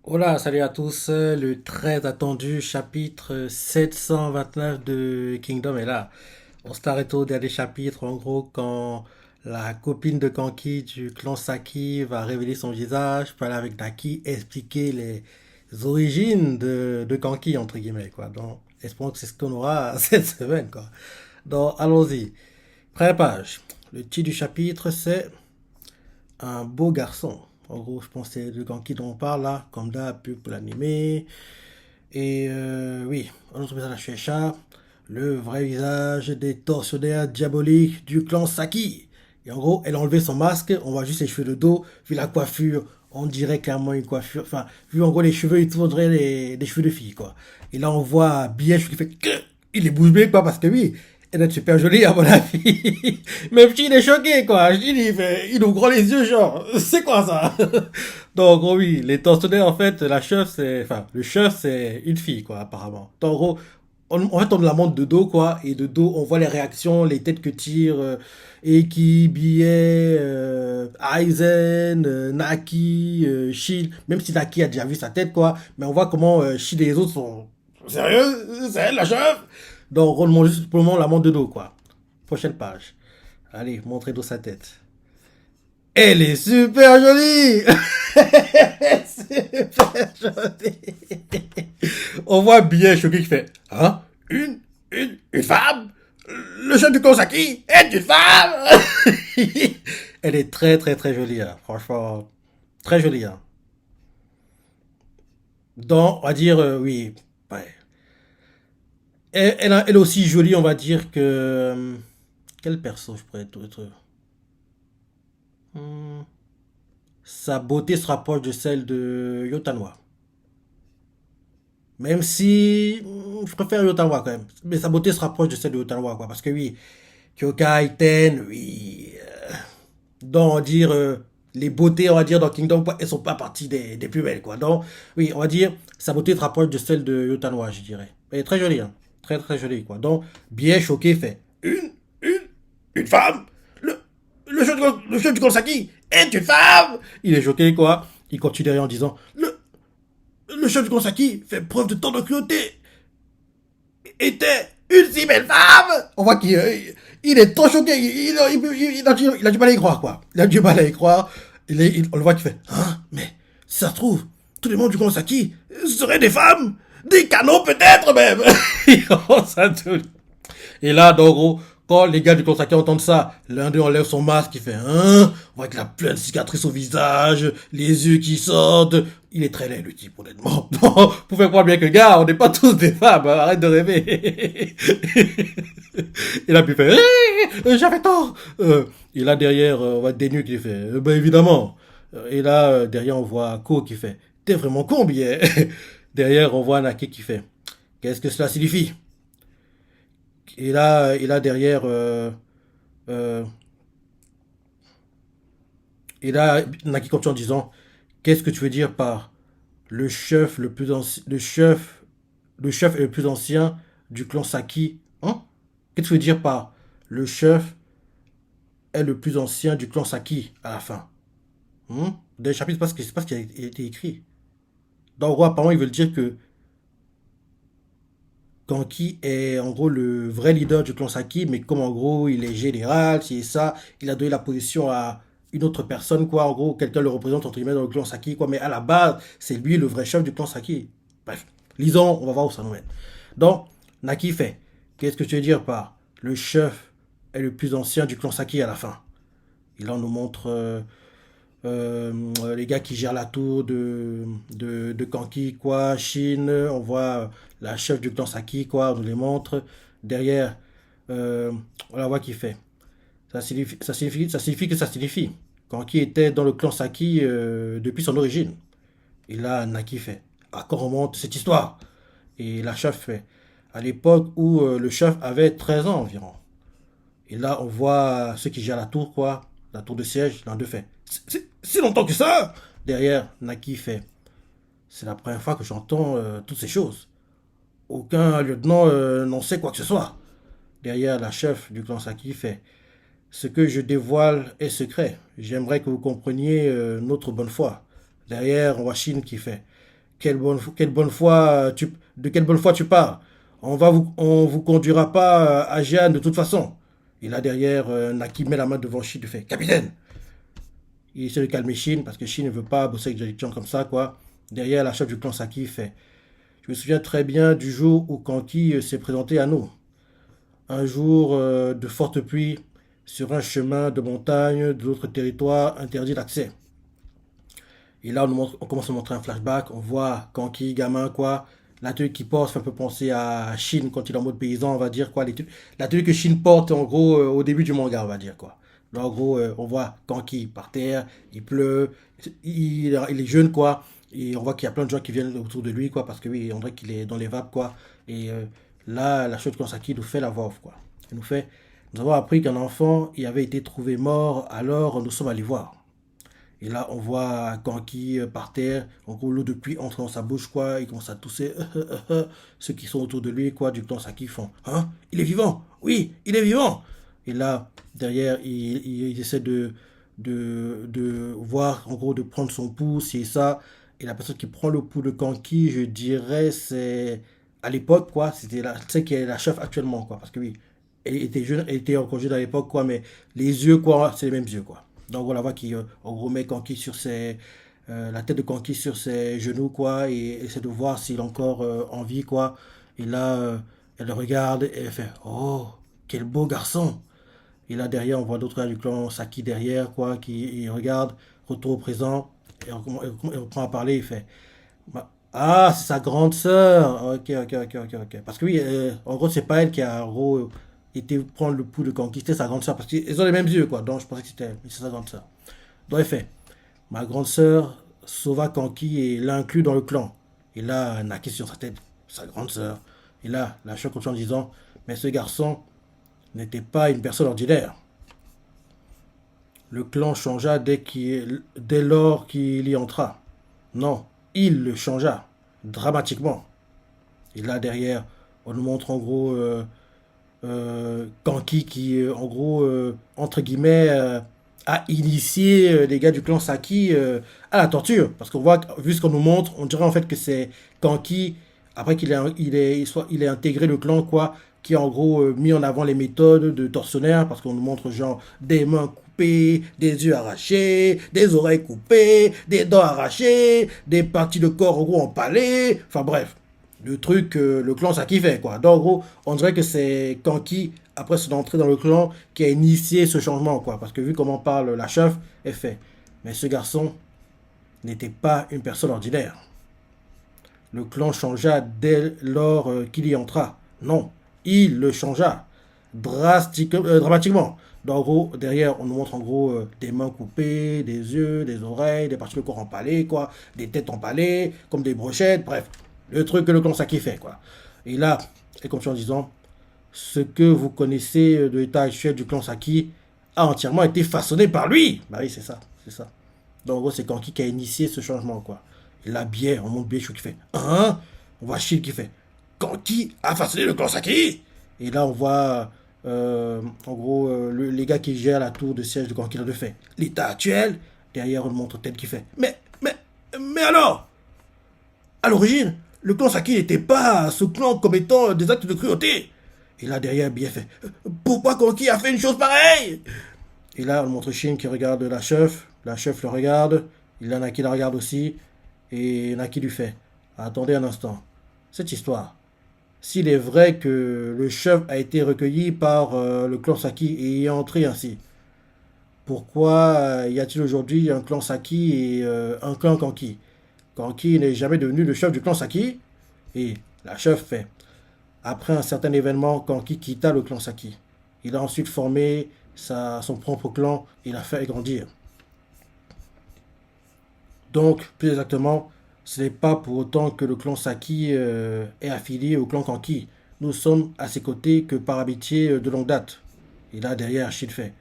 Hola, salut à tous. Le très attendu chapitre 729 de Kingdom est là. On s'est arrêté au dernier chapitre, en gros, quand la copine de Kanki du clan Saki va révéler son visage, parler avec Naki, expliquer les origines de Kanki, entre guillemets, quoi. Donc, espérons que c'est ce qu'on aura cette semaine, quoi. Donc, allons-y. Première page. Le titre du chapitre, c'est un beau garçon. En gros, je pense que c'est de Kanki dont on parle là, comme d'hab, pub pour l'animé. Et oui, on retrouve ça à la Shueisha, le vrai visage des tortionnaires diaboliques du clan Saki. Et en gros, elle a enlevé son masque, on voit juste les cheveux de dos, vu la coiffure, on dirait clairement une coiffure. Enfin, vu en gros les cheveux, il tournerait des cheveux de fille, quoi. Et là, on voit Bièche qui fait que il est bouche bée, quoi, parce que oui, elle est super jolie, à mon avis. Même si il est choqué, quoi. Je dis, il ouvre grand les yeux, genre, c'est quoi ça? Donc, en gros, oui, les tortionnaires, en fait, la chef, c'est, enfin, le chef, c'est une fille, quoi, apparemment. Donc, en gros, en fait, on la montre de dos, quoi, et de dos, on voit les réactions, les têtes que tire Eki, Billet, Aizen, Naki, Shield, même si Naki a déjà vu sa tête, quoi, mais on voit comment Shield et les autres sont sérieux, c'est elle, la chef? Donc, on montre juste pour le moment la montre de dos, quoi. Prochaine page. Allez, montrez nous sa tête. Elle est super jolie. Super jolie. On voit bien choqué qui fait hein, une femme. Le chef du Kosaki est une femme. Elle est très très très jolie, hein. Franchement, très jolie. Hein. Donc, on va dire oui, ouais. Elle est aussi jolie, on va dire que quel perso je pourrais être. Hmm, Sa beauté se rapproche de celle de Yotanwa. Même si je préfère Yotanwa quand même. Mais sa beauté se rapproche de celle de Yotanwa, quoi. Parce que oui, Kyokai, Ten, oui. Donc, on va dire, les beautés, on va dire, dans Kingdom, elles sont pas partie des plus belles, quoi. Donc, oui, on va dire, sa beauté se rapproche de celle de Yotanwa, je dirais. Elle est très jolie, hein. Très, très jolie, quoi. Donc, bien choqué, fait une, une femme. Le, le chef du Konsaki est une femme. Il est choqué, quoi. Il continue en disant, le chef du Konsaki fait preuve de tant de cruauté. Était une si belle femme. On voit qu'il il est trop choqué. Il a du mal à y croire, quoi. Il a du mal à y croire. On le voit qu'il fait hein, mais si ça se trouve, tous les membres du Konsaki seraient des femmes. Des canons peut-être même. Il commence à tout. Et là, en gros, quand les gars du Konsaki entendent ça, l'un d'eux enlève son masque, il fait hein, on voit qu'il a plein de cicatrices au visage, les yeux qui sortent. Il est très laid, le type, honnêtement. Bon, vous faites croire bien que, gars, on n'est pas tous des femmes, hein, arrête de rêver. Et là, puis il fait j'avais tort. Et là, derrière, on voit Denu qui fait bah évidemment. Et là, derrière, on voit Ko qui fait t'es vraiment con, bien. Derrière, on voit Naki qui fait qu'est-ce que cela signifie? Et là derrière, euh, et là, Naki continue en disant, qu'est-ce que tu veux dire par le chef le plus ancien, le chef est le plus ancien du clan Saki, hein? Qu'est-ce que tu veux dire par le chef est le plus ancien du clan Saki à la fin? Dans le chapitre, c'est pas ce qui a été écrit. Dans le roi, apparemment, ils veulent dire que Kanki est en gros le vrai leader du clan Saki, mais comme en gros il est général, c'est ça, il a donné la position à une autre personne, quoi. En gros, quelqu'un le représente entre guillemets dans le clan Saki, quoi. Mais à la base, c'est lui le vrai chef du clan Saki. Bref, lisons, on va voir où ça nous mène. Donc, Naki fait qu'est-ce que tu veux dire par le chef est le plus ancien du clan Saki à la fin? Et là, on nous montre les gars qui gèrent la tour de Kanki, quoi, Chine, on voit la chef du clan Saki, quoi, on nous les montre. Derrière, euh, on la voit qui fait. Ça signifie que ça signifie. Kanki était dans le clan Saki depuis son origine. Et là, Naki fait. À quand remonte cette histoire? Et la chef fait. À l'époque où le chef avait 13 ans environ. Et là, on voit ceux qui gèrent la tour, quoi. La tour de siège, l'un d'eux fait. C'est si longtemps que ça. Derrière, Naki fait. C'est la première fois que j'entends toutes ces choses. Aucun lieutenant n'en sait quoi que ce soit. Derrière, la chef du clan Saki fait. Ce que je dévoile est secret. J'aimerais que vous compreniez notre bonne foi. Derrière, on voit Shin qui fait. quelle bonne foi de quelle bonne foi tu parles? On vous conduira pas à Jeanne de toute façon. Et là derrière, Naki met la main devant Shin et fait Capitaine! Il essaie de calmer Shin parce que Shin ne veut pas bosser avec Jackie Chan comme ça, quoi. Derrière, la chef du clan Saki fait Je me souviens très bien du jour où Kanki s'est présenté à nous. Un jour de forte pluie, sur un chemin de montagne de l'autre territoire interdit d'accès. Et là, on commence à montrer un flashback. On voit Kanki, gamin, quoi. La tenue qu'il porte fait un peu penser à Shin quand il est en mode paysan, on va dire, quoi. La tenue que Shin porte, en gros, au début du manga, on va dire, quoi. Là, en gros, on voit Kanki par terre, il pleut, il est jeune, quoi. Et on voit qu'il y a plein de gens qui viennent autour de lui, quoi, parce que oui, on dirait qu'il est dans les vapes, quoi. Et là, la chose Kansaki nous fait la voix off, quoi. Il nous fait, nous avons appris qu'un enfant y avait été trouvé mort, alors nous sommes allés voir. Et là, on voit Kanki par terre, en gros, l'eau de pluie entre dans sa bouche, quoi. Il commence à tousser. Ceux qui sont autour de lui, quoi, du clan Saki font Hein? Il est vivant! Oui, il est vivant! Et là, derrière, il essaie de voir, en gros, de prendre son pouls, c'est ça. Et la personne qui prend le pouls de Kanki, je dirais, c'est à l'époque, quoi. C'était la, tu sais, qui est la chef actuellement, quoi. Parce que oui, elle était jeune, elle était en congé à l'époque, quoi. Mais les yeux, quoi, c'est les mêmes yeux, quoi. Donc on la voit qui, en gros, met Kanki sur ses, la tête de Kanki sur ses genoux, quoi, et essaie de voir s'il est encore en vie, quoi. Et là, elle le regarde et elle fait Oh, quel beau garçon! Et là, derrière, on voit d'autres gars du clan Saki derrière, quoi, qui regarde, retour au présent, et on reprend à parler, il fait Ah, c'est sa grande sœur! Ok, ok, ok, ok, ok. Parce que oui, en gros, c'est pas elle qui a, en gros, été prendre le pouls de Kanki, c'était sa grande sœur, parce qu'ils ont les mêmes yeux, quoi. Donc je pensais que c'était sa grande sœur. Donc il fait Ma grande sœur sauva Kanki et l'inclut dans le clan. Et là, Naki sur sa tête, sa grande sœur. Et là, la chef continue en disant Mais ce garçon n'était pas une personne ordinaire. Le clan changea dès lors qu'il y entra. Non, il le changea, dramatiquement. Et là, derrière, on nous montre en gros Kanki qui, en gros, entre guillemets, a initié les gars du clan Saki à la torture. Parce qu'on voit, vu ce qu'on nous montre, on dirait en fait que c'est Kanki, après qu'il ait intégré le clan, quoi, qui a en gros mis en avant les méthodes de tortionnaire, parce qu'on nous montre genre des mains coupées, des yeux arrachés, des oreilles coupées, des dents arrachées, des parties de corps en gros empalées, enfin bref le truc que le clan Saki fait, quoi. Donc, en gros, on dirait que c'est Kanki, après son entrée dans le clan, qui a initié ce changement, quoi. Parce que vu comment parle la chef, elle fait Mais ce garçon n'était pas une personne ordinaire. Le clan changea dès lors qu'il y entra. Non, il le changea dramatiquement. Donc, en gros, derrière, on nous montre en gros des mains coupées, des yeux, des oreilles, des parties de corps empalées, quoi, des têtes empalées, comme des brochettes, bref. Le truc que le clan Saki fait, quoi. Et là, elle continue en disant Ce que vous connaissez de l'état actuel du clan Saki a entièrement été façonné par lui. Bah oui, c'est ça, c'est ça. Donc, en gros, c'est Kanki qui a initié ce changement, quoi. Et là, bien, on monte Biechou qui fait Hein? On voit Shin qui fait Kanki a façonné le clan Saki? Et là, on voit, en gros, les gars qui gèrent la tour de siège de Kanki le fait. L'état actuel, derrière, on montre Ted qui fait mais alors, à l'origine, le clan Saki n'était pas ce clan commettant des actes de cruauté. Et là, derrière, bien fait. Pourquoi Kanki a fait une chose pareille? Et là, on montre Shin qui regarde la chef. La chef le regarde. Il y en a qui la regarde aussi. Et il y en a qui lui fait. Attendez un instant. Cette histoire, s'il est vrai que le chef a été recueilli par le clan Saki et y est entré ainsi, pourquoi y a-t-il aujourd'hui un clan Saki et un clan Kanki? Kanki n'est jamais devenu le chef du clan Saki. Et la chef fait Après un certain événement, Kanki quitta le clan Saki. Il a ensuite formé son propre clan et l'a fait grandir. Donc, plus exactement, ce n'est pas pour autant que le clan Saki est affilié au clan Kanki. Nous sommes à ses côtés que par amitié de longue date. Et là, derrière, Shin fait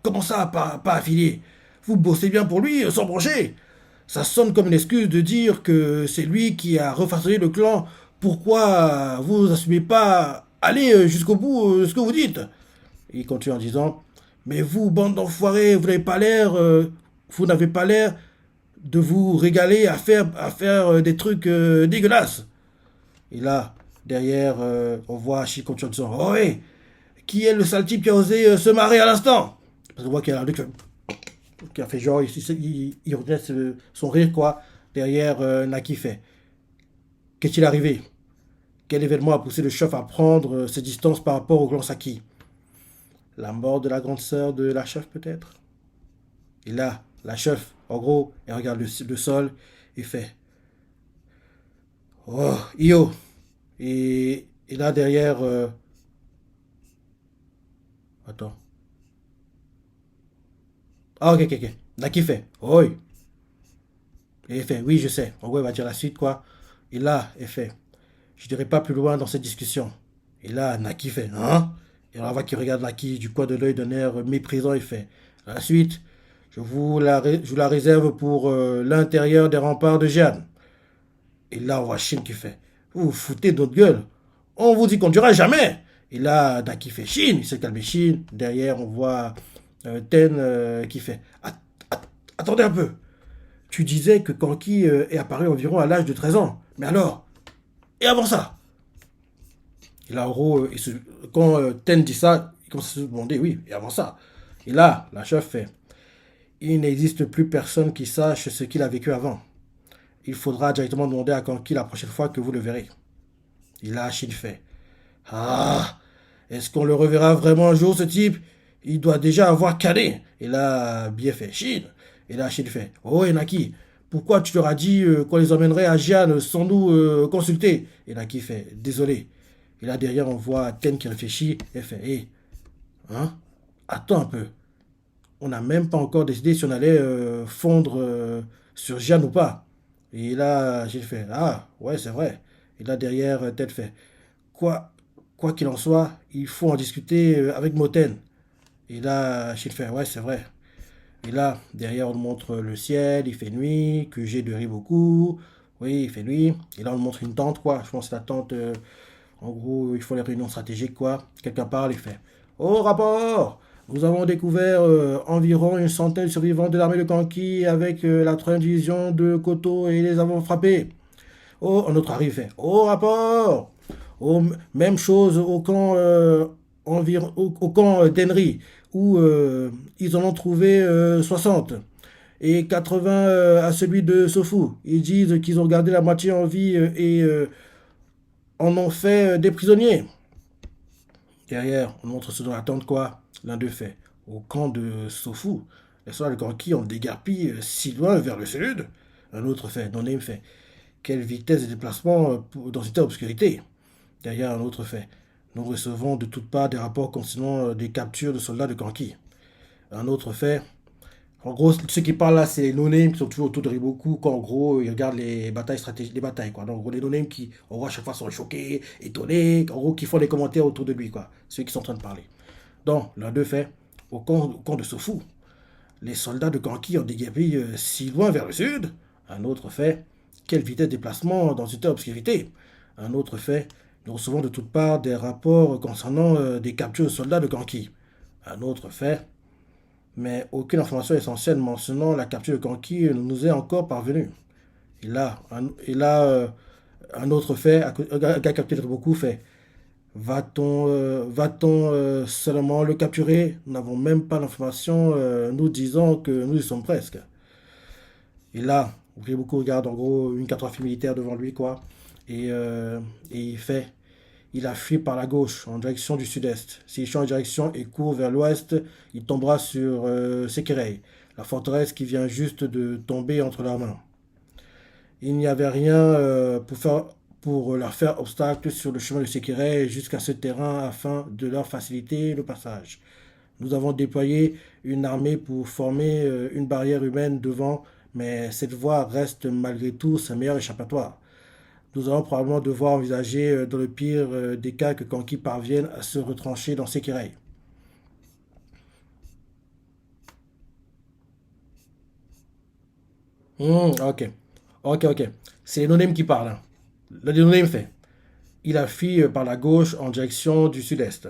Comment ça, pas affilié? Vous bossez bien pour lui, sans broncher? Ça sonne comme une excuse de dire que c'est lui qui a refaçonné le clan. Pourquoi vous assumez pas aller jusqu'au bout de ce que vous dites? Et il continue en disant Mais vous, bande d'enfoirés, vous n'avez pas l'air de vous régaler à faire des trucs dégueulasses. Et là, derrière, on voit Achille continuer en disant, oh ouais, qui est le sale type qui a osé se marrer à l'instant? Parce qu'on voit qu'il y a un truc qui a fait genre, il reconnaît son rire, quoi. Derrière, Naki fait. Qu'est-il arrivé? Quel événement a poussé le chef à prendre ses distances par rapport au clan Saki? La mort de la grande sœur de la chef, peut-être? Et là, la chef, en gros, elle regarde le sol et fait, oh, Io. Et là, derrière, attends. Ah, ok, ok, ok. Naki fait, oi. Et elle fait, oui, je sais. En gros, elle va dire la suite, quoi. Et là, elle fait, je dirais pas plus loin dans cette discussion. Et là, Naki fait, hein? Et on voit qu'il regarde Naki du coin de l'œil d'un air méprisant. Il fait, la suite, je vous la réserve pour l'intérieur des remparts de Jeanne. Et là, on voit Shin qui fait, vous vous foutez de notre gueule. On vous dit qu'on ne durera jamais. Et là, Naki fait Shin, il s'est calmé Shin. Derrière, on voit Ten qui fait, attendez un peu. Tu disais que Kanki est apparu environ à l'âge de 13 ans. Mais alors? Et avant ça? Et là, en gros, quand Ten dit ça, il commence à se demander, oui, et avant ça? Et là, la chef fait, il n'existe plus personne qui sache ce qu'il a vécu avant. Il faudra directement demander à Kanki la prochaine fois que vous le verrez. Et là, Shin fait, ah, est-ce qu'on le reverra vraiment un jour, ce type? Il doit déjà avoir cané. Et là, Bie fait, Shin. Et là, Shin fait, oh, Enaki, pourquoi tu leur as dit qu'on les emmènerait à Jian sans nous consulter? Et Naki fait, désolé. Et là, derrière, on voit Ten qui réfléchit et fait, hé, hein? Attends un peu. On n'a même pas encore décidé si on allait fondre sur Jian ou pas. Et là, j'ai fait, ah, ouais, c'est vrai. Et là, derrière, Ten fait, quoi quoi qu'il en soit, il faut en discuter avec Moten. Et là, Shin fait, ouais, c'est vrai. Et là, derrière, on montre le ciel, il fait nuit, que j'ai de rit beaucoup. Oui, il fait nuit. Et là, on montre une tente, quoi. Je pense que c'est la tente. En gros, il faut les réunions stratégiques, quoi. Quelqu'un parle, il fait, au rapport! Nous avons découvert environ une centaine de survivants de l'armée de Kanki avec la 3e division de Koto et les avons frappés. Oh, un autre arrive, fait, au rapport! Oh, même chose au camp, au camp d'Henry, où ils en ont trouvé 60 et 80 à celui de Sofu. Ils disent qu'ils ont gardé la moitié en vie et en ont fait des prisonniers. Derrière, on montre ceux dans la tente quoi. L'un d'eux fait. Au camp de Sofu, les soldats de Kanki ont dégarpi si loin vers le sud. Un autre fait. Non, fait. Quelle vitesse de déplacement dans cette obscurité. Derrière, un autre fait. Nous recevons de toutes parts des rapports concernant des captures de soldats de Kanki. Un autre fait. En gros, ceux qui parlent là, c'est les no-names qui sont toujours autour de Riboku, quand en gros, ils regardent les batailles stratégiques, les batailles, quoi. Donc, en gros, les no-names qui, en gros, à chaque fois sont choqués, étonnés, en gros, qui font des commentaires autour de lui, quoi. Ceux qui sont en train de parler. Donc, l'un d'eux fait, au camp de Sofu, les soldats de Kanki ont déguerpi si loin vers le sud. Un autre fait, quelle vitesse de déplacement dans une telle obscurité. Un autre fait, nous recevons de toutes parts des rapports concernant des captures de soldats de Kanki. Un autre fait, mais aucune information essentielle mentionnant la capture de Kanki ne nous est encore parvenue. Un autre fait, un gars capté beaucoup fait, va-t-on seulement le capturer? Nous n'avons même pas l'information nous disant que nous y sommes presque. Et là, beaucoup regarde en gros une cartographie militaire devant lui, quoi. Et il fait, il a fui par la gauche en direction du sud-est. S'il change de direction et court vers l'ouest, il tombera sur Sekirei, la forteresse qui vient juste de tomber entre leurs mains. Il n'y avait rien pour leur faire obstacle sur le chemin de Sekirei jusqu'à ce terrain afin de leur faciliter le passage. Nous avons déployé une armée pour former une barrière humaine devant, mais cette voie reste malgré tout sa meilleure échappatoire. Nous allons probablement devoir envisager, dans le pire des cas, que Kanki parvienne à se retrancher dans Sekirei. Ok. Ok, ok. C'est les no qui parle, hein. Le no fait. Il a fui par la gauche en direction du sud-est.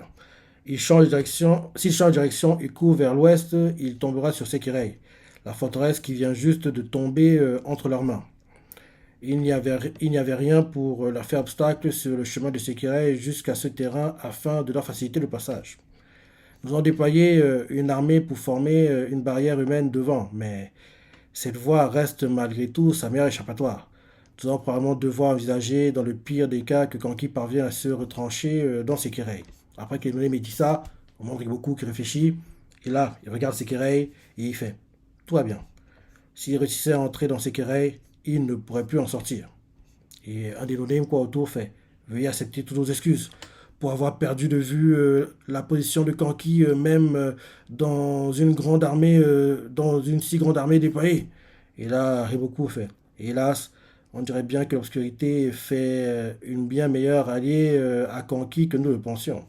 Il change de direction. S'il change de direction et court vers l'ouest, il tombera sur Sekirei, la forteresse qui vient juste de tomber entre leurs mains. Il n'y avait rien pour leur faire obstacle sur le chemin de Sékirei jusqu'à ce terrain afin de leur faciliter le passage. Nous avons déployé une armée pour former une barrière humaine devant, mais cette voie reste malgré tout sa meilleure échappatoire. Nous allons probablement devoir envisager, dans le pire des cas, que Kanki parvient à se retrancher dans Sekirei. Après que me dit ça, on montre beaucoup qui réfléchit, et là, il regarde Sekirei et il fait tout va bien. S'il réussissait à entrer dans Sekirei, il ne pourrait plus en sortir. Et un des noms quoi autour fait veuillez accepter toutes nos excuses pour avoir perdu de vue la position de Kanki, même dans une grande armée, dans une si grande armée déployée. Et là, Riboku fait hélas, on dirait bien que l'obscurité fait une bien meilleure alliée à Kanki que nous le pensions.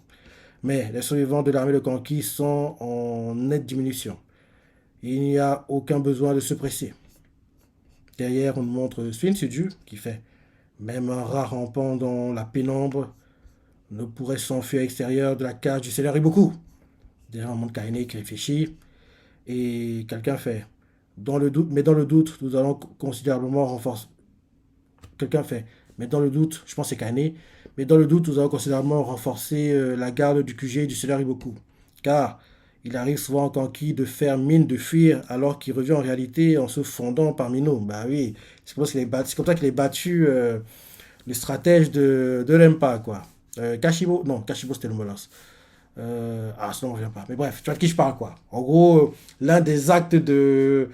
Mais les survivants de l'armée de Kanki sont en nette diminution. Il n'y a aucun besoin de se presser. Derrière, on nous montre Swin Suju qui fait même un rat rampant dans la pénombre ne pourrait s'enfuir à l'extérieur de la cage du Seigneur Iboku. Derrière, on montre Kaine qui réfléchit et quelqu'un fait dans le doute, nous allons considérablement renforcer. Quelqu'un fait mais dans le doute, je pense que c'est Kaine, mais dans le doute, nous allons considérablement renforcer la garde du QG du Seigneur Iboku. Car il arrive souvent en Kanki de faire mine de fuir alors qu'il revient en réalité en se fondant parmi nous. Bah oui, c'est comme ça qu'il est battu le stratège de l'Empa, quoi. Kashibo, non, Kashibo c'était le Molas. Sinon on revient pas. Mais bref, tu vois de qui je parle, quoi. En gros, l'un des actes de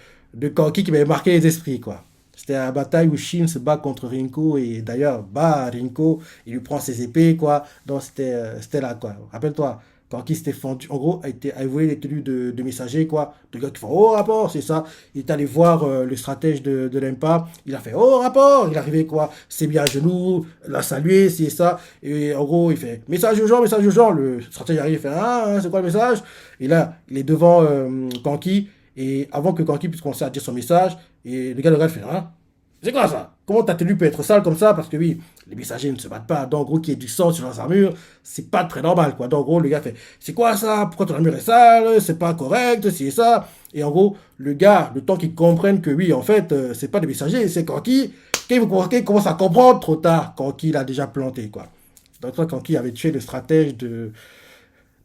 Kanki qui m'avait marqué les esprits, quoi. C'était la bataille où Shin se bat contre Rinko et d'ailleurs bat Rinko, il lui prend ses épées, quoi. Donc c'était là, quoi. Rappelle-toi, Kanki s'était fendu, en gros, a volé les tenues de messager, quoi. De gars qui font oh rapport, c'est ça. Il est allé voir le stratège de l'EMPA, il a fait oh rapport, il est arrivé, quoi. C'est bien à genoux, l'a salué, c'est ça. Et en gros, il fait message aux gens, message aux gens. Le stratège arrive, il fait ah, c'est quoi le message? Et là, il est devant Kanki. Et avant que Kanki puisse commencer à dire son message, et le gars le regarde fait hein? C'est quoi ça? Comment ta tenue peut être sale comme ça? Parce que oui, les messagers ne se battent pas. Donc, en gros, qu'il y ait du sang sur leurs armures, c'est pas très normal, quoi. Donc, en gros, le gars fait c'est quoi ça? Pourquoi ton armure est sale? C'est pas correct, c'est ça. Et en gros, le gars, le temps qu'il comprenne que oui, en fait, c'est pas des messagers, c'est Kanki. Quand il commence à comprendre trop tard, Kanki l'a déjà planté, quoi. Donc, Kanki avait tué le stratège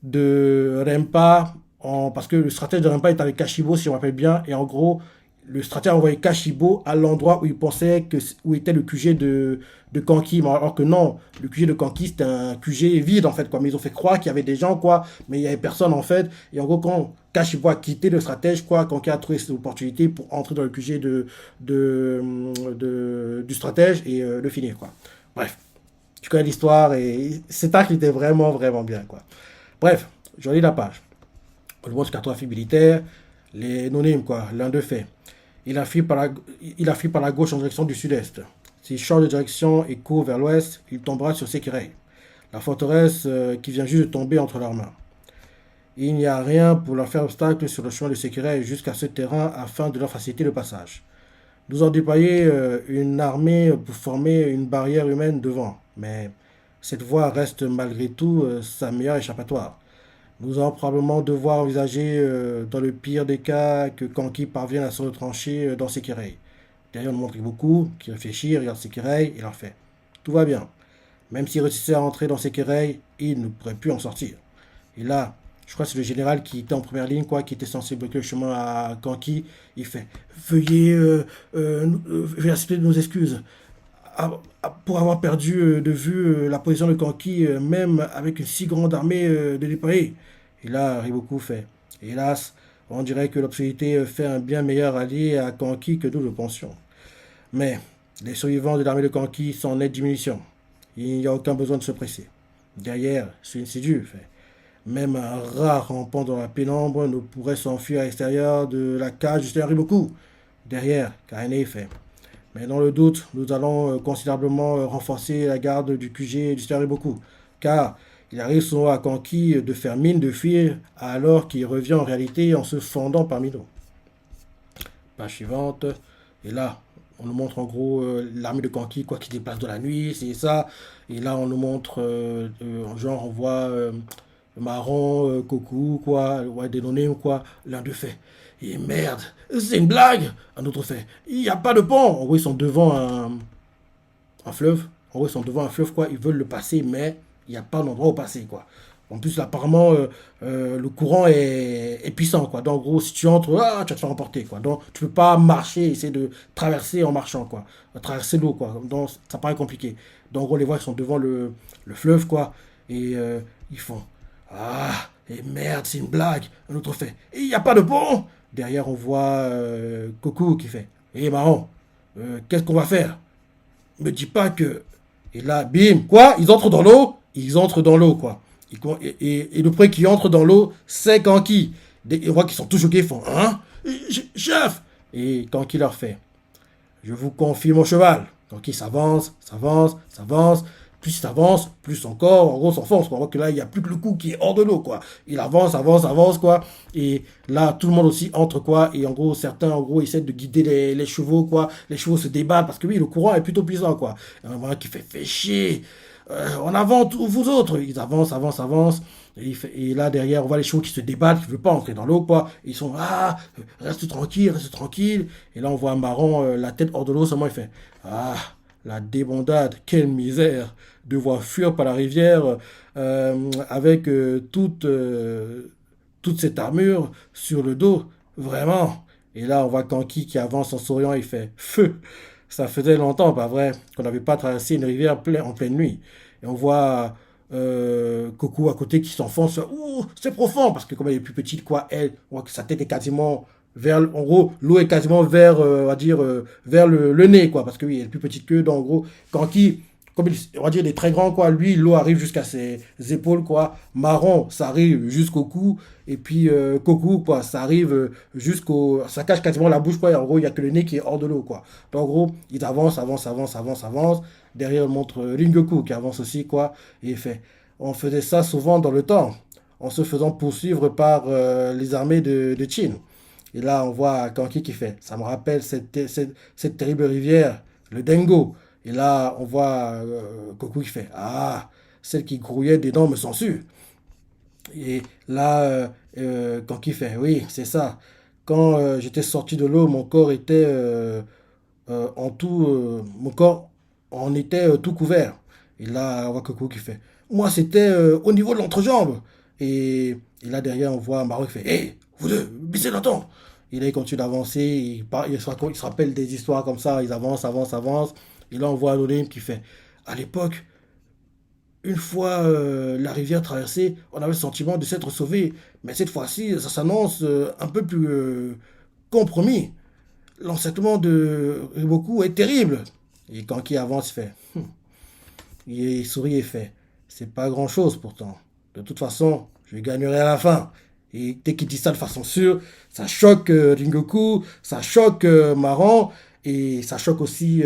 de Rempa, parce que le stratège de Rempa est avec Kashibo, si on me rappelle bien, et en gros, le stratège a envoyé Kashibo à l'endroit où il pensait où était le QG de Kanki, alors que non, le QG de Kanki c'était un QG vide en fait, quoi. Mais ils ont fait croire qu'il y avait des gens, quoi, mais il n'y avait personne en fait. Et en gros, quand Kashibo a quitté le stratège, quoi, Kanki a trouvé cette opportunité pour entrer dans le QG du stratège et le finir, quoi. Bref, tu connais l'histoire et cet arc était vraiment, vraiment bien, quoi. Bref, je relis la page. On lui montre cartographie militaire, les anonymes, quoi, l'un d'eux fait. Il a fui par la gauche en direction du sud-est. S'il change de direction et court vers l'ouest, il tombera sur Sekirei, la forteresse qui vient juste de tomber entre leurs mains. Il n'y a rien pour leur faire obstacle sur le chemin de Sekirei jusqu'à ce terrain afin de leur faciliter le passage. Nous avons déployé une armée pour former une barrière humaine devant, mais cette voie reste malgré tout sa meilleure échappatoire. Nous allons probablement devoir envisager, dans le pire des cas, que Kanki parvienne à se retrancher dans Sekirei. Derrière, on montre beaucoup, qui réfléchit, regarde Sekirei et leur fait tout va bien. Même s'il réussissait à entrer dans Sekirei, il ne pourrait plus en sortir. Et là, je crois que c'est le général qui était en première ligne, quoi, qui était censé bloquer le chemin à Kanki. Il fait veuillez accepter nos excuses pour avoir perdu de vue la position de Kanki, même avec une si grande armée de déployés. Et là, Riboku fait hélas, on dirait que l'obscurité fait un bien meilleur allié à Kanki que nous le pensions. Mais les survivants de l'armée de Kanki sont en nette diminution. Il n'y a aucun besoin de se presser. Derrière, c'est insidieux, fait. Même un rat rampant dans la pénombre ne pourrait s'enfuir à l'extérieur de la cage du Seigneur Riboku. Derrière, Kaine fait. Mais dans le doute, nous allons considérablement renforcer la garde du QG du Seigneur Riboku. Car il arrive souvent à Kanki de faire mine de fuir alors qu'il revient en réalité en se fondant parmi nous. Page suivante. Et là, on nous montre en gros l'armée de Kanki, quoi, qui déplace de la nuit, c'est ça. Et là, on nous montre, genre, on voit Marron, Koku, quoi, ouais, des nommés ou quoi, l'un de fait. Et merde, c'est une blague. Un autre fait, il n'y a pas de pont. En gros, ils sont devant un fleuve. En gros, ils sont devant un fleuve, quoi. Ils veulent le passer, mais il n'y a pas d'endroit où passer, quoi. En plus, apparemment, le courant est puissant, quoi. Donc, en gros, si tu entres, tu vas te faire emporter, quoi. Donc, tu peux pas marcher, essayer de traverser en marchant, quoi. Traverser l'eau, quoi. Donc, ça paraît compliqué. Donc, en gros, les voix, ils sont devant le fleuve, quoi. Et ils font, ah, et merde, c'est une blague. Un autre fait, il n'y a pas de pont. Derrière, on voit Coco qui fait, Marron, qu'est-ce qu'on va faire? Me dis pas que. Et là, bim, quoi? Ils entrent dans l'eau? Ils entrent dans l'eau, quoi. Et le premier qui entre dans l'eau, c'est Kanki. On voit qu'ils sont tous choqués, ils font, hein? Chef! Et Kanki leur fait, je vous confie mon cheval. Kanki s'avance, s'avance, s'avance. Plus il s'avance, plus encore, en gros, s'enfonce. On voit que là, il n'y a plus que le cou qui est hors de l'eau, quoi. Il avance, avance, avance, quoi. Et là, tout le monde aussi entre, quoi. Et en gros, certains, en gros, essaient de guider les chevaux, quoi. Les chevaux se débattent parce que oui, le courant est plutôt puissant, quoi. Et on voit qui fait chier. En avant, vous autres. Ils avancent, avancent, avancent. Et là, derrière, on voit les chevaux qui se débattent, qui ne veulent pas entrer dans l'eau, quoi. Ils sont, reste tranquille, reste tranquille. Et là, on voit un marron, la tête hors de l'eau, seulement il fait, la débandade, quelle misère de voir fuir par la rivière avec toute cette armure sur le dos, vraiment. Et là, on voit Kanki qui avance en souriant, il fait feu. Ça faisait longtemps, pas vrai, qu'on n'avait pas traversé une rivière en pleine nuit. Et on voit Coco à côté qui s'enfonce. Ouh, c'est profond, parce que comme elle est plus petite, quoi, elle, on voit que sa tête est quasiment vers, en gros, l'eau est quasiment vers, on va dire, vers le nez, quoi, parce que oui, elle est plus petite que, donc, en gros, Kanki, comme on va dire, il est très grand, quoi, lui, l'eau arrive jusqu'à ses épaules, quoi, marron, ça arrive jusqu'au cou, et puis Coco, quoi, ça arrive ça cache quasiment la bouche, quoi, et en gros, il n'y a que le nez qui est hors de l'eau, quoi. Donc, en gros, ils avancent, avancent, avancent, avancent, avancent, derrière, on montre Ringoku qui avance aussi, quoi, et il fait, on faisait ça souvent dans le temps, en se faisant poursuivre par les armées de Qin. Et là, on voit Kanki qui fait, ça me rappelle cette terrible rivière, le Dengo. Et là, on voit Goku qui fait, celle qui grouillait des dents me censure. Et là, Kanki fait, oui, c'est ça. Quand j'étais sorti de l'eau, mon corps était mon corps en était tout couvert. Et là, on voit Goku qui fait, moi, c'était au niveau de l'entrejambe. Et là, derrière, on voit Maro qui fait, hé, vous deux, baissez le temps. Et là, il continue d'avancer, il se rappelle des histoires comme ça, ils avancent, avancent, avancent. Et là, on voit Anolim qui fait, à l'époque, une fois la rivière traversée, on avait le sentiment de s'être sauvé. Mais cette fois-ci, ça s'annonce un peu plus compromis. L'enseignement de Riboku est terrible. Et quand il avance, il fait, il sourit et fait, c'est pas grand-chose pourtant. De toute façon, je gagnerai à la fin. Et dès qu'il dit ça de façon sûre, ça choque Ringoku, ça choque Maran, et ça choque aussi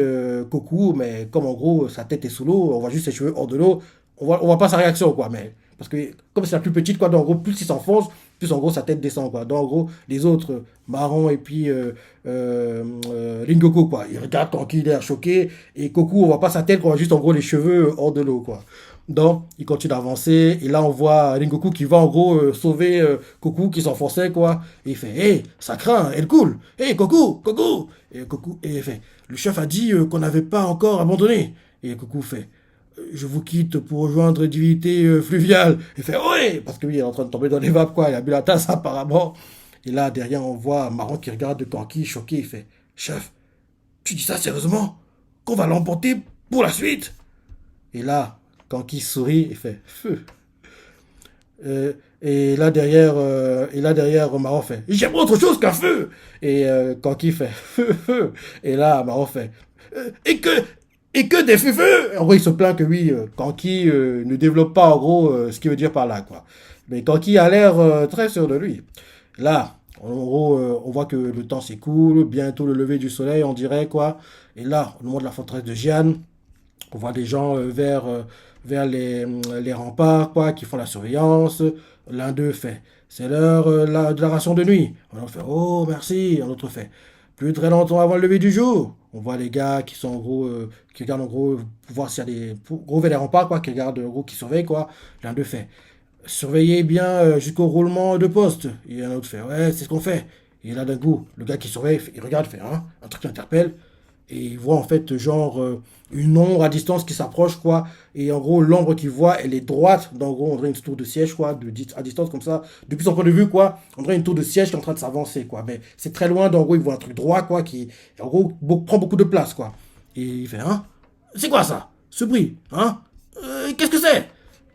Goku, mais comme en gros sa tête est sous l'eau, on voit juste ses cheveux hors de l'eau, on voit pas sa réaction, quoi. Mais, parce que comme c'est la plus petite, quoi, donc en gros, plus il s'enfonce, plus en gros sa tête descend, quoi. Donc en gros, les autres, Maran et puis Ringoku, quoi, ils regardent tranquille, l'air choqué, et Goku, on voit pas sa tête, on voit juste en gros les cheveux hors de l'eau, quoi. Donc, il continue d'avancer. Et là, on voit Rengoku qui va en gros sauver Goku qui s'enfonçait, quoi. Et il fait, hé, ça craint, elle coule. Hé, Goku, Goku. Et Goku, et il fait, le chef a dit qu'on n'avait pas encore abandonné. Et Goku fait, je vous quitte pour rejoindre une divinité fluviale. Il fait, ouais, parce que oui, il est en train de tomber dans les vapes, quoi. Il a bu la tasse, apparemment. Et là, derrière, on voit Maron qui regarde Kanki, choqué. Il fait, chef, tu dis ça sérieusement? Qu'on va l'emporter pour la suite? Et là, Kanki sourit et fait feu. Et là derrière, Maron fait j'aime autre chose qu'un feu. Et Kanki fait feu, feu. Et là, Maron fait et que des feux. En gros, il se plaint que oui, Kanki ne développe pas en gros ce qu'il veut dire par là, quoi. Mais Kanki a l'air très sûr de lui. Là, en gros, on voit que le temps s'écoule, bientôt le lever du soleil, on dirait, quoi. Et là, au moment de la forteresse de Jian, on voit des gens vers les remparts, quoi, qui font la surveillance. L'un d'eux fait, c'est l'heure de la ration de nuit. Un autre fait, oh merci. Un autre fait, plus très longtemps avant le lever du jour. On voit les gars qui sont en gros, qui regardent en gros pour voir s'il y a gros vers les remparts, quoi, qui regardent en gros, qui surveillent, quoi. L'un d'eux fait, surveillez bien jusqu'au roulement de poste. Et un autre fait, ouais, c'est ce qu'on fait. Et là, d'un coup, le gars qui surveille, il regarde, il fait un truc qui interpelle. Et il voit en fait, genre, une ombre à distance qui s'approche, quoi. Et en gros, l'ombre qu'il voit, elle est droite. En gros, on dirait une tour de siège, quoi, à distance comme ça. Depuis son point de vue, quoi, on dirait une tour de siège qui est en train de s'avancer, quoi. Mais c'est très loin, en gros, il voit un truc droit, quoi, qui, en gros, prend beaucoup de place, quoi. Et il fait, c'est quoi ça? Ce bruit, qu'est-ce que c'est?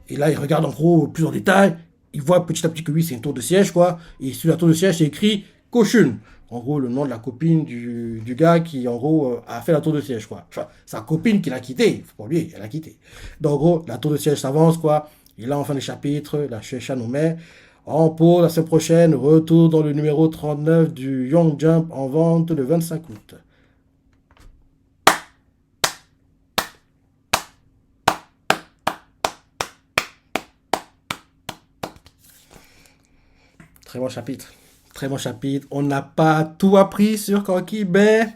Et là, il regarde en gros plus en détail. Il voit petit à petit que oui, c'est une tour de siège, quoi. Et sur la tour de siège, c'est écrit Cochune. En gros, le nom de la copine du gars qui, en gros, a fait la tour de siège, quoi. Enfin, sa copine qui l'a quitté. Pour lui, elle a quitté. Donc, en gros, la tour de siège s'avance, quoi. Et là, en fin de chapitre, la Shueisha nous met en pause la semaine prochaine. Retour dans le numéro 39 du Young Jump en vente le 25 août. Très bon chapitre. Très bon chapitre. On n'a pas tout appris sur Kanki, mais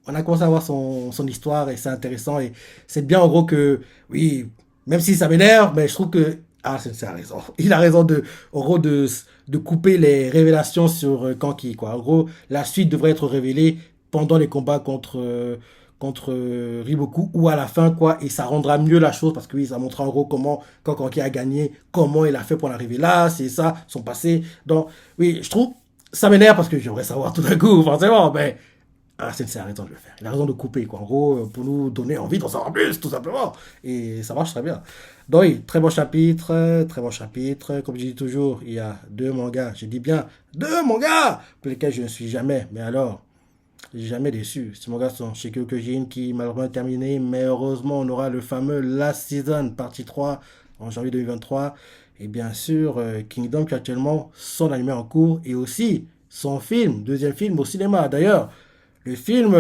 on a commencé à voir son histoire et c'est intéressant. Et c'est bien en gros que, oui, même si ça m'énerve, mais je trouve que. Ah, c'est a raison. Il a raison en gros, de couper les révélations sur Kanki, quoi. En gros, la suite devrait être révélée pendant les combats contre Riboku ou à la fin, quoi. Et ça rendra mieux la chose parce que oui, ça montrera en gros comment, quand Kanki a gagné, comment il a fait pour en arriver là, c'est ça, son passé. Donc, oui, je trouve, ça m'énerve parce que j'aimerais savoir tout d'un coup, forcément, mais Sensei a raison de le faire. Il a raison de couper, quoi. En gros, pour nous donner envie d'en savoir plus, tout simplement. Et ça marche très bien. Donc oui, très bon chapitre, très bon chapitre. Comme je dis toujours, il y a deux mangas. Je dis bien deux mangas pour lesquels je ne suis jamais. Mais alors, jamais déçu. Ces mangas sont chez Kyokujin qui malheureusement est terminé. Mais heureusement, on aura le fameux Last Season, partie 3, en janvier 2023. Et bien sûr, Kingdom qui a actuellement son animé en cours et aussi son film, deuxième film au cinéma. D'ailleurs, le film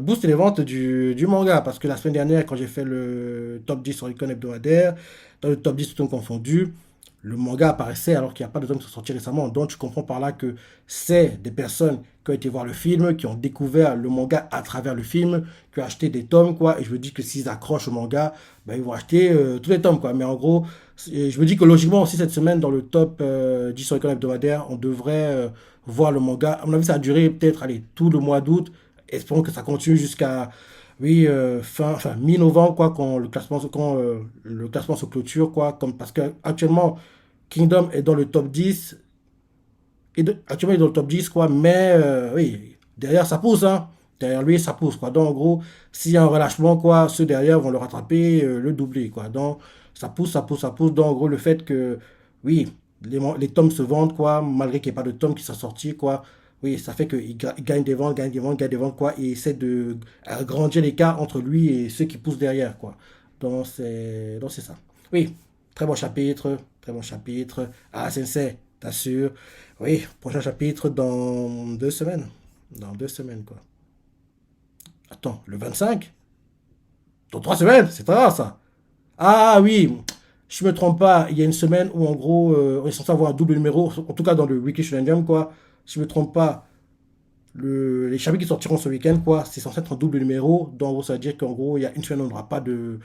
booste les ventes du manga parce que la semaine dernière, quand j'ai fait le top 10 sur Icon hebdomadaire, dans le top 10 tout confondu, le manga apparaissait alors qu'il n'y a pas de tomes qui sont sortis récemment. Donc tu comprends par là que c'est des personnes qui ont été voir le film, qui ont découvert le manga à travers le film, qui ont acheté des tomes, quoi. Et je me dis que s'ils accrochent au manga, ben, ils vont acheter tous les tomes, quoi. Mais en gros, je me dis que logiquement aussi cette semaine, dans le top 10 sur Icon hebdomadaire, on devrait voir le manga. À mon avis, ça a duré peut-être allez, tout le mois d'août. Espérons que ça continue jusqu'à oui, enfin mi-novembre, quoi, quand le classement se clôture, quoi, comme, parce que actuellement, Kingdom est dans le top 10, actuellement il est dans le top 10, quoi, mais oui, derrière ça pousse, hein, derrière lui ça pousse, quoi, donc en gros, s'il y a un relâchement, quoi, ceux derrière vont le rattraper, le doubler, quoi, donc ça pousse, ça pousse, ça pousse, donc en gros, le fait que, oui, les tomes se vendent, quoi, malgré qu'il n'y ait pas de tomes qui sont sortis, quoi, oui, ça fait qu'il gagne des ventes, gagne des ventes, gagne des ventes, quoi, et il essaie de agrandir l'écart entre lui et ceux qui poussent derrière, quoi. Donc c'est ça. Oui, très bon chapitre, très bon chapitre. Ah, Sensei, t'assures. Oui, prochain chapitre dans 2 semaines. Dans 2 semaines, quoi. Attends, le 25? Dans 3 semaines? C'est très rare, ça. Ah oui, je me trompe pas, il y a une semaine où en gros, on est censé avoir un double numéro, en tout cas dans le Wiki Shonen Jump, quoi. Si je me trompe pas, les chapitres qui sortiront ce week-end, quoi, c'est censé être un double numéro. Donc, en gros, ça veut dire qu'en gros, il y a une semaine, on n'aura pas de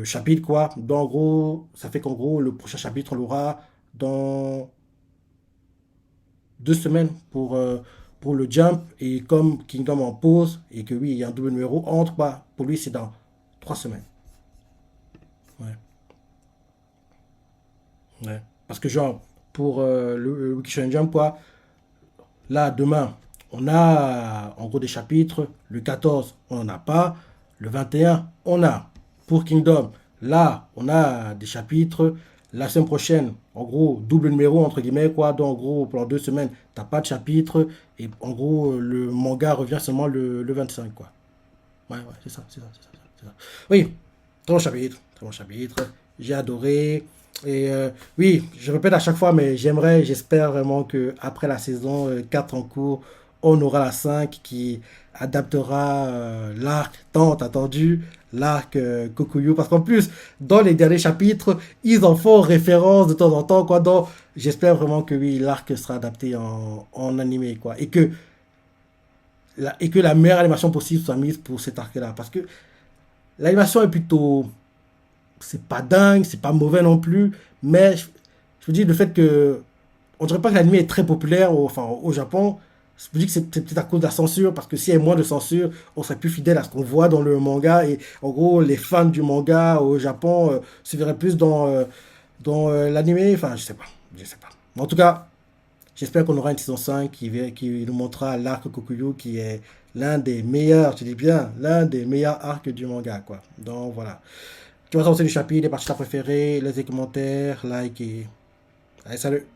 chapitre, quoi. Donc, en gros, ça fait qu'en gros, le prochain chapitre, on l'aura dans 2 semaines pour le Jump. Et comme Kingdom en pause, et que oui, il y a un double numéro entre, bah, pour lui, c'est dans 3 semaines. Ouais, ouais. Parce que, genre, pour le Wiki Shonen Jump, quoi, là, demain, on a en gros des chapitres. Le 14, on n'en a pas. Le 21, on a. Pour Kingdom, là, on a des chapitres. La semaine prochaine, en gros, double numéro, entre guillemets, quoi. Donc, en gros, pendant 2 semaines, t'as pas de chapitre. Et en gros, le manga revient seulement le 25, quoi. Ouais, ouais, c'est ça, c'est ça, c'est ça, c'est ça. Oui, très bon chapitre, très bon chapitre. J'ai adoré. Et oui, je répète à chaque fois, mais j'espère vraiment que après la saison 4 en cours, on aura la 5 qui adaptera l'arc tant attendu, l'arc Kokuyu. Parce qu'en plus, dans les derniers chapitres, ils en font référence de temps en temps, quoi. Donc, j'espère vraiment que oui, l'arc sera adapté en animé, quoi. Et que la meilleure animation possible soit mise pour cet arc-là. Parce que l'animation est plutôt. C'est pas dingue, c'est pas mauvais non plus. Mais je vous dis, le fait que on dirait pas que l'anime est très populaire enfin, au Japon. Je me dis que c'est peut-être à cause de la censure, parce que s'il y avait moins de censure, on serait plus fidèle à ce qu'on voit dans le manga. Et en gros, les fans du manga au Japon se verraient plus dans l'anime. Enfin, je sais pas. Je sais pas. Mais en tout cas, j'espère qu'on aura une saison 5 qui nous montrera l'arc Kokuyo, qui est l'un des meilleurs, je dis bien, l'un des meilleurs arcs du manga, quoi. Donc voilà. Tu vas sortir du chapitre, les parties préférées, laisse des commentaires, like et... Allez, salut!